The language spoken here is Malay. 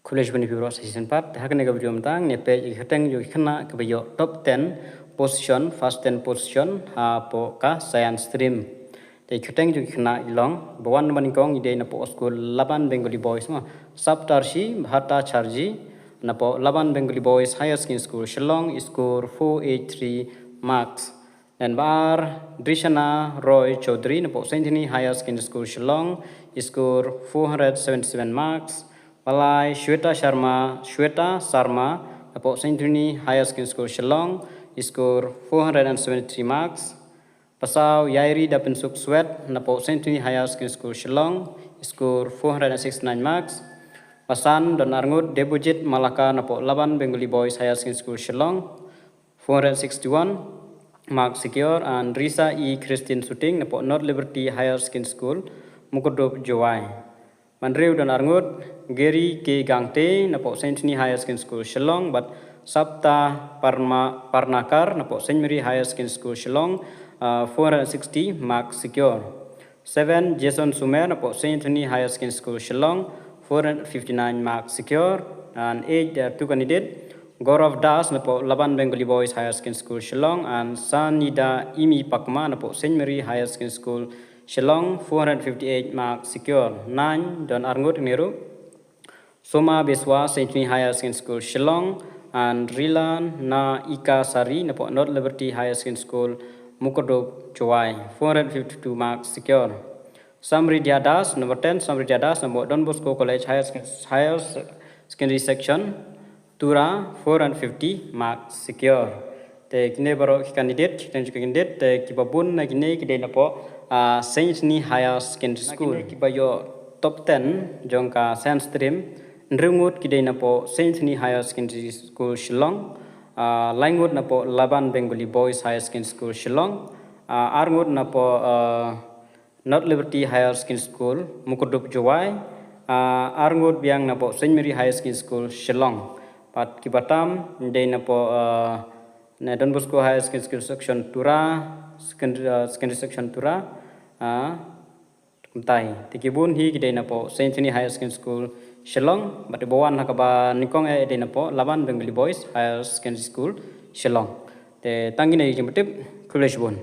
College bani biro season 4 hakne ga video mtang ne page khatang yo khana ka bio top 10 position first 10 position ha po ka science stream te khatang yo khana ilong bawan man kong ide na po school LABAN Bengali boys ma saptarshi bhata charji na po LABAN Bengali boys higher secondary school Shillong score 483 marks dan bar Drishana Roy Chaudhary na po Saint Anthony Higher Secondary School Shillong score 477 marks. Palai Shweta Sharma na Saint Anthony Higher Secondary School Shillong score 473 marks. Pasau Yairi Dapensuk Swet na Saint Anthony Higher Secondary School Shillong score 469 marks. Pasan Don Arngut Debujit Malaka na LABAN Bengali Boys Higher Secondary School Shillong 461 marks secure, and Risa E. Christine Shooting na North Liberty Higher Secondary School Mukudop Jowai. Mandriu Don Arngut Gary K. Gangte na Saint Anthony Higher Secondary School Shillong, but Sapta Parnakar na Saint Mary Higher Secondary School Shillong 460 marks secure. 7 Jason Sumer na Saint Anthony Higher Secondary School Shillong 459 marks secure, and 8 two candidate Gaurav Das na LABAN Bengali Boys Higher Secondary School Shillong, and Sanida Imi Pakma na Saint Mary Higher Secondary School Shillong 458 marks secure. 9 Don Arngut Neru Soma Beswa Saint Anthony Higher Secondary School Shillong, and Rilan Na Ika Sari na North Liberty Higher Secondary School Mukudop Jowai 452 marks secure. Samridya Das number 10 Samridya Das na Don Bosco College Higher Secondary Section Tura 450 marks secure. Te kine baro candidate te kibabun na kine kide na Saint Anthony Higher Secondary School kibayo top 10 jongka science stream nrungut kide na Saint Anthony Higher Secondary School Shillong, langut na LABAN Bengali Boys Higher Secondary School Shillong, arngut na North Liberty Higher Secondary School Mukudop Jowai, arngut biang na Saint Mary Higher Secondary School Shillong. Pat kibatam de na na Don Bosco Higher Secondary Section Tura secondary section Tura kumtai tikibun hi kide na Saint Anthony Higher Secondary School Shillong, but bawan hakaba nikong de na LABAN Bengali Boys Higher Secondary School Shillong. Te tangina yimtip college bon.